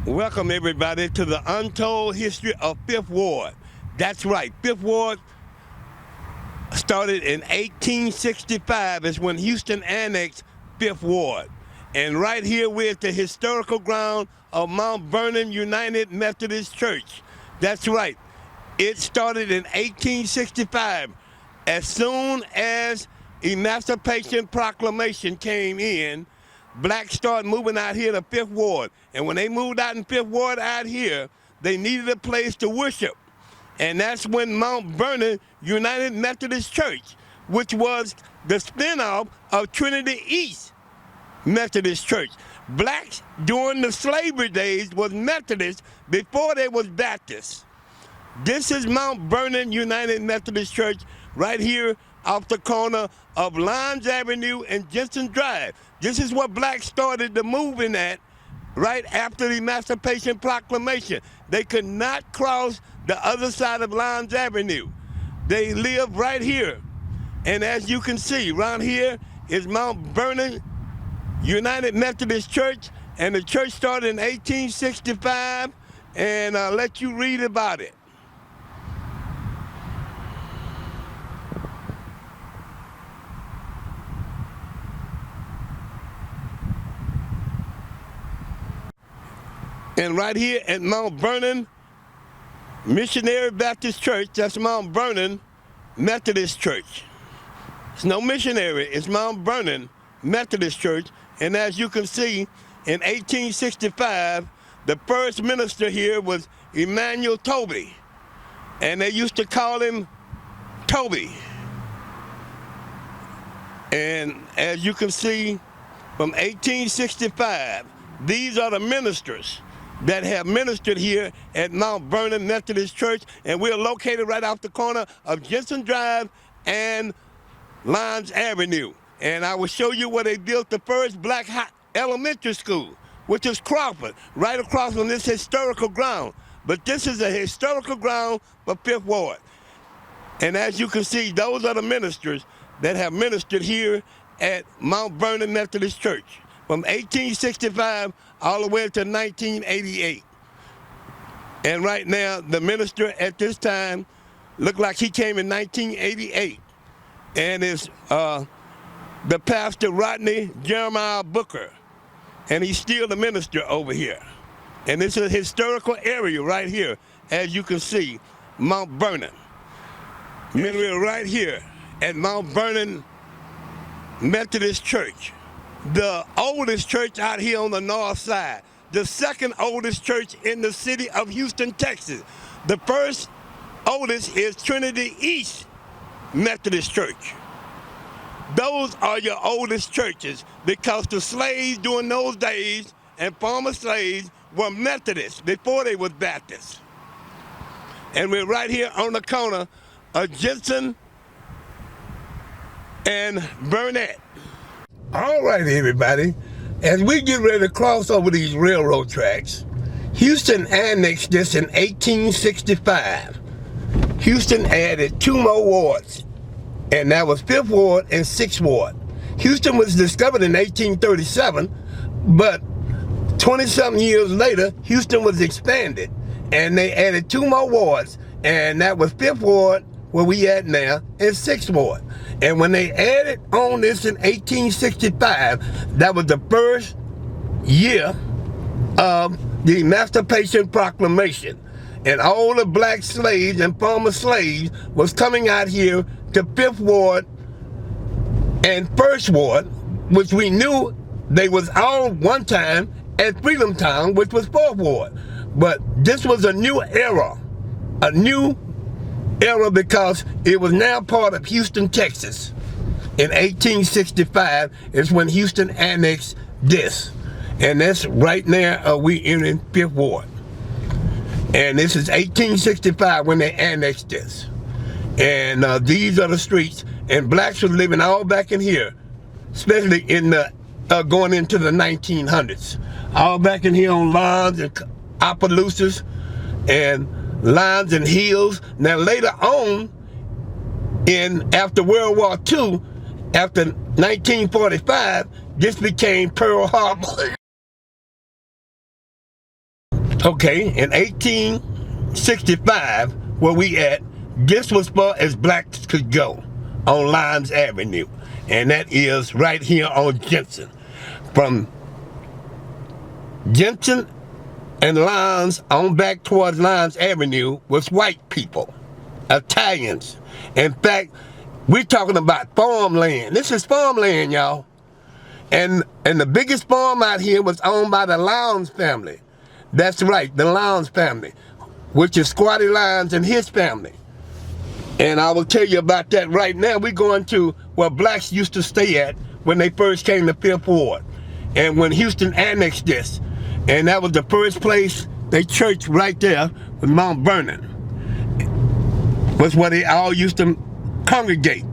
Welcome everybody to the untold history of Fifth Ward. That's right, Fifth Ward started in 1865 is when Houston annexed Fifth Ward. And right here we're at the historical ground of Mount Vernon United Methodist Church. That's right, it started in 1865. As soon as Emancipation Proclamation came in, blacks started moving out here to Fifth Ward. And when they moved out in Fifth Ward out here, they needed a place to worship. And that's when Mount Vernon United Methodist Church, which was the spinoff of Trinity East Methodist Church. Blacks during the slavery days was Methodist before they was Baptist. This is Mount Vernon United Methodist Church right here off the corner of Downlines Avenue and Jensen Drive. This is what blacks started the moving at right after the Emancipation Proclamation. They could not cross the other side of Downlines Avenue. They lived right here. And as you can see, around here is Mount Vernon United Methodist Church, and the church started in 1865, and I'll let you read about it. And right here at Mount Vernon Missionary Baptist Church, that's Mount Vernon Methodist Church. It's no missionary, it's Mount Vernon Methodist Church. And as you can see, in 1865, the first minister here was Emmanuel Toby. And they used to call him Toby. And as you can see, from 1865, these are the ministers that have ministered here at Mount Vernon Methodist Church, and we're located right off the corner of Jensen Drive and Downlines Avenue. And I will show you where they built the first black elementary school, which is Crawford, right across from this historical ground. But this is a historical ground for Fifth Ward. And as you can see, those are the ministers that have ministered here at Mount Vernon Methodist Church from 1865 all the way to 1988. And right now, the minister at this time looked like he came in 1988. And it's the pastor Rodney Jeremiah Booker. And he's still the minister over here. And it's a historical area right here, as you can see, Mount Vernon. We're right here at Mount Vernon Methodist Church, the oldest church out here on the north side, the second oldest church in the city of Houston, Texas. The first oldest is Trinity East Methodist Church. Those are your oldest churches because the slaves during those days and former slaves were Methodists before they was Baptists. And we're right here on the corner of Jensen and Burnett. All right, everybody, as we get ready to cross over these railroad tracks, Houston annexed this in 1865. Houston added 2 more wards, and that was 5th Ward and 6th Ward. Houston was discovered in 1837, but 20-something years later, Houston was expanded, and they added 2 more wards, and that was 5th Ward, where we at now, and 6th Ward. And when they added on this in 1865, that was the first year of the Emancipation Proclamation. And all the black slaves and former slaves was coming out here to 5th Ward and 1st Ward, which we knew they was all one time at Freedom Town, which was 4th Ward. But this was a new era because it was now part of Houston, Texas. In 1865 is when Houston annexed this. And that's right now, we in 5th Ward. And this is 1865 when they annexed this. And these are the streets, and blacks were living all back in here, especially in the going into the 1900s. All back in here on lawns and Opelousas and lines and hills. Now later on, after World War II, after 1945, this became Pearl Harbor. Okay, in 1865, where we at, this was far as blacks could go on Downlines Avenue. And that is right here on Jensen. From Jensen and Lions on back towards Downlines Avenue was white people, Italians. In fact, we're talking about farmland. This is farmland, y'all. And the biggest farm out here was owned by the Lowndes family. That's right, the Lowndes family, which is Squatty Lyons and his family. And I will tell you about that right now. We're going to where blacks used to stay at when they first came to Fifth Ward. And when Houston annexed this, and that was the first place, they church right there was Mount Vernon. Was where they all used to congregate.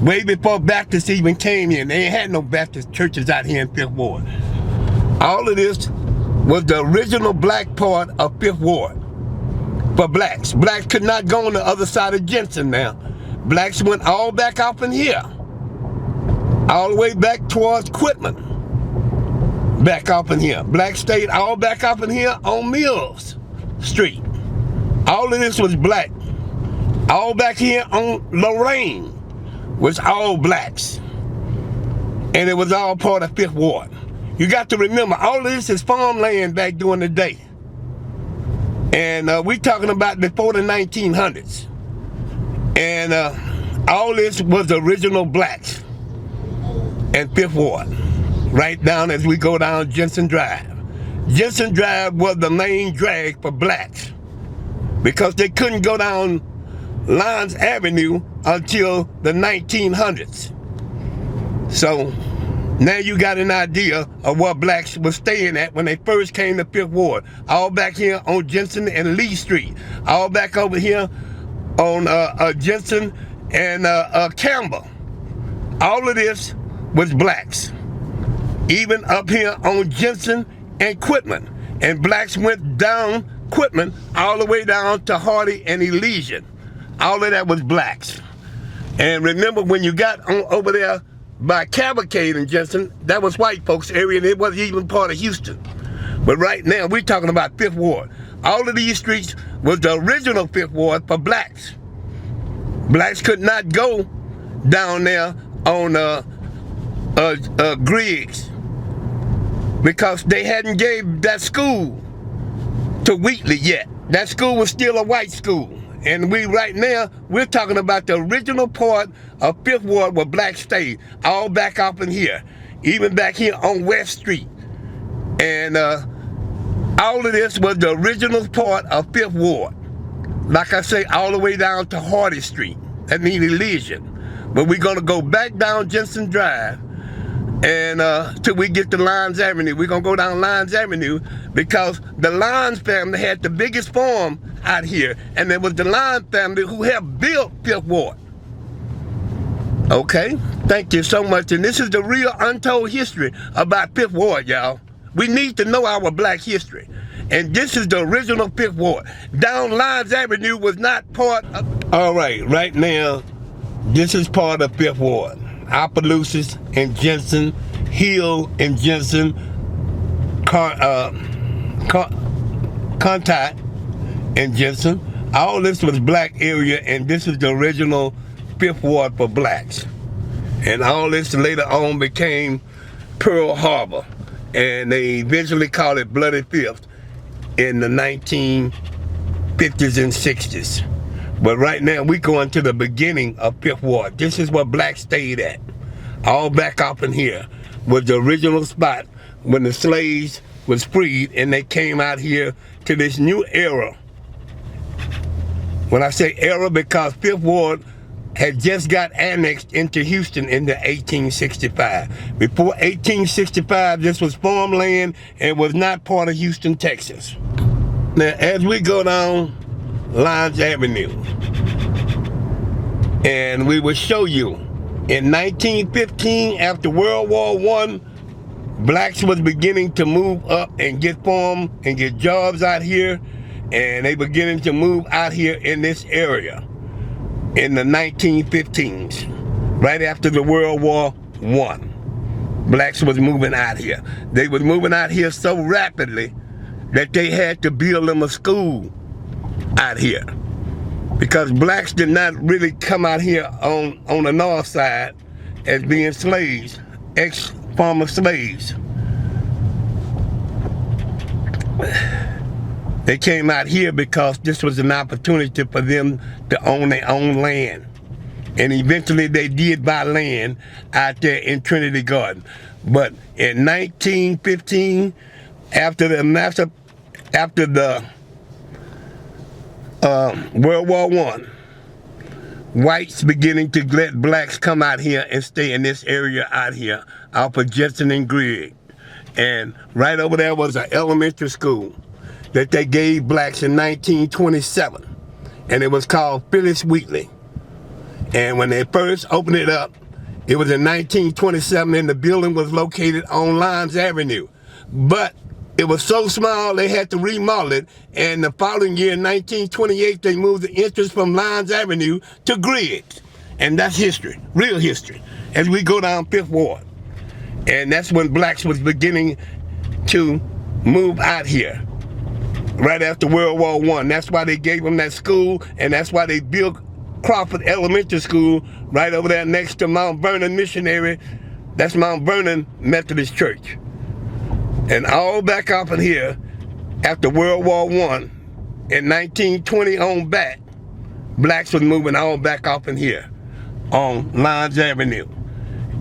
Way before Baptists even came in. They ain't had no Baptist churches out here in Fifth Ward. All of this was the original black part of Fifth Ward for blacks. Blacks could not go on the other side of Jensen now. Blacks went all back up in here. All the way back towards Quitman. Back up in here. Blacks stayed all back up in here on Mills Street. All of this was black. All back here on Lorraine was all blacks. And it was all part of Fifth Ward. You got to remember, all of this is farmland back during the day. And we're talking about before the 1900s. And all this was original blacks and Fifth Ward. Right down as we go down Jensen Drive. Jensen Drive was the main drag for blacks because they couldn't go down Downlines Avenue until the 1900s. So now you got an idea of where blacks were staying at when they first came to Fifth Ward. All back here on Jensen and Lee Street. All back over here on Jensen and Campbell. All of this was blacks. Even up here on Jensen and Quitman. And blacks went down Quitman all the way down to Hardy and Elysian. All of that was blacks. And remember when you got on over there by Cavalcade in Jensen, that was white folks' area and it wasn't even part of Houston. But right now we're talking about Fifth Ward. All of these streets was the original Fifth Ward for blacks. Blacks could not go down there on Griggs because they hadn't gave that school to Wheatley yet. That school was still a white school. And right now, we're talking about the original part of Fifth Ward where blacks stayed. All back up in here. Even back here on West Street. And all of this was the original part of Fifth Ward. Like I say, all the way down to Hardy Street. That means Elysian. But we're going to go back down Jensen Drive and till we get to Downlines Avenue. We're going to go down Downlines Avenue because the Lyons family had the biggest farm out here. And it was the Lyons family who helped build Fifth Ward. Okay, thank you so much. And this is the real untold history about Fifth Ward, y'all. We need to know our black history. And this is the original Fifth Ward. Downlines Avenue was not part of... All right now, this is part of Fifth Ward. Opelousas and Jensen, Hill and Jensen, Contact and Jensen. All this was black area, and this is the original Fifth Ward for blacks. And all this later on became Pearl Harbor, and they eventually called it Bloody Fifth in the 1950s and 60s. But right now we going to the beginning of Fifth Ward. This is where blacks stayed at. All back up in here was the original spot when the slaves was freed and they came out here to this new era. When I say era, because Fifth Ward had just got annexed into Houston in the 1865. Before 1865, this was farmland and was not part of Houston, Texas. Now, as we go down Downlines Avenue, and we will show you, in 1915, after World War I, blacks was beginning to move up and get farm and get jobs out here, and they beginning to move out here in this area in the 1915s, right after the World War I. Blacks was moving out here. They was moving out here so rapidly that they had to build them a school out here, because blacks did not really come out here on the north side as being slaves, ex-former slaves. They came out here because this was an opportunity for them to own their own land. And eventually they did buy land out there in Trinity Garden. But in 1915, after the World War I, whites beginning to let blacks come out here and stay in this area out here, off of Jetson and Grigg. And right over there was an elementary school that they gave blacks in 1927. And it was called Phyllis Wheatley. And when they first opened it up, it was in 1927, and the building was located on Downlines Avenue. But it was so small they had to remodel it, and the following year, in 1928, they moved the entrance from Downlines Avenue to Grigg. And that's history, real history, as we go down 5th Ward. And that's when blacks was beginning to move out here, right after World War I. That's why they gave them that school, and that's why they built Crawford Elementary School right over there next to Mount Vernon Missionary. That's Mount Vernon Methodist Church. And all back up in here, after World War I, in 1920 on back, blacks was moving all back up in here on Downlines Avenue.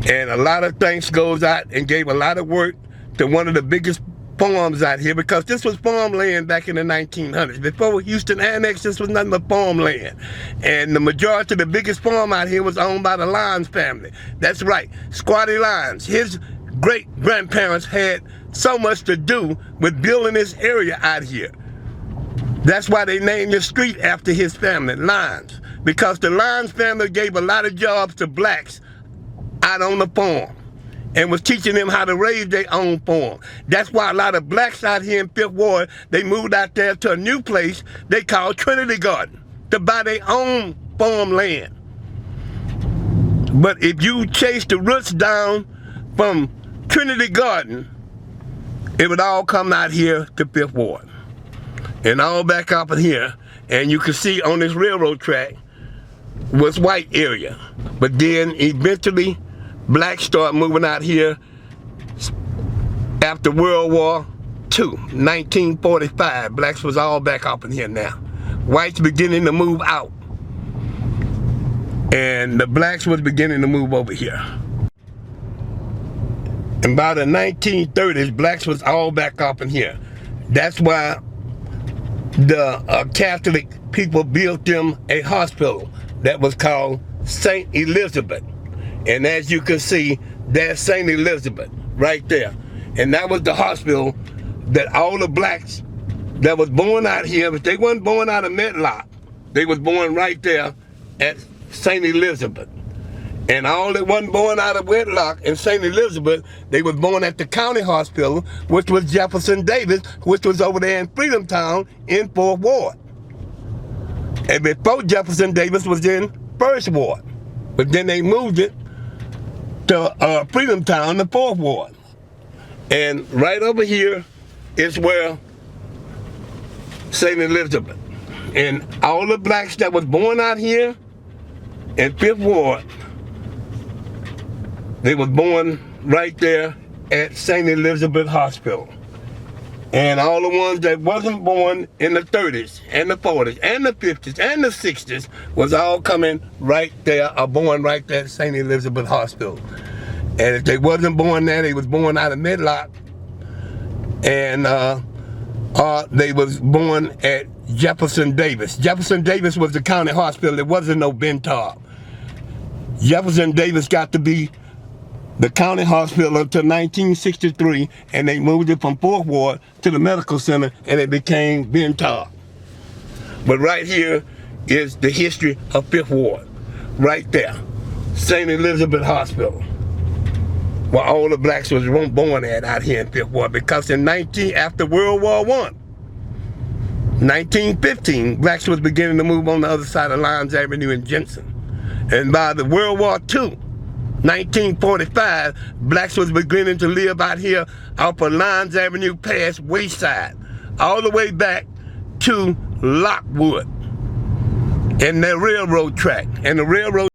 And a lot of things goes out and gave a lot of work to one of the biggest farms out here, because this was farmland back in the 1900s. Before Houston Annex, this was nothing but farmland. And the majority of the biggest farm out here was owned by the Lyons family. That's right, Squatty Lyons. His great-grandparents had so much to do with building this area out here. That's why they named the street after his family, Lyons, because the Lyons family gave a lot of jobs to blacks out on the farm and was teaching them how to raise their own farm. That's why a lot of blacks out here in 5th Ward, they moved out there to a new place they call Trinity Garden to buy their own farmland. But if you chase the roots down from Trinity Garden, it would all come out here to 5th Ward and all back up in here. And you can see on this railroad track was white area. But then eventually blacks started moving out here after World War II, 1945. Blacks was all back up in here now. Whites beginning to move out. And the blacks was beginning to move over here. And by the 1930s, blacks was all back up in here. That's why the Catholic people built them a hospital that was called St. Elizabeth. And as you can see, that's St. Elizabeth right there. And that was the hospital that all the blacks that was born out here, but they weren't born out of Medlock. They was born right there at St. Elizabeth. And all that wasn't born out of wedlock in St. Elizabeth, they was born at the county hospital, which was Jefferson Davis, which was over there in Freedom Town in 4th Ward. And before Jefferson Davis was in 1st Ward. But then they moved it to Freedom Town, the 4th Ward. And right over here is where St. Elizabeth. And all the blacks that was born out here in 5th Ward, they was born right there at St. Elizabeth Hospital. And all the ones that wasn't born in the 30s and the 40s and the 50s and the 60s was all coming right there, or born right there at St. Elizabeth Hospital. And if they wasn't born there, they was born out of Medlock. And they was born at Jefferson Davis. Jefferson Davis was the county hospital. There wasn't no Bentar. Jefferson Davis got to be the county hospital until 1963, and they moved it from 4th Ward to the medical center, and it became Bentar. But right here is the history of 5th Ward, right there, St. Elizabeth Hospital, where all the blacks was born at out here in 5th Ward, because after World War I, 1915, blacks was beginning to move on the other side of Lyons Avenue in Jensen. And by the World War II, 1945, blacks was beginning to live out here off of Lyons Avenue past Wayside, all the way back to Lockwood and the railroad track. And the railroad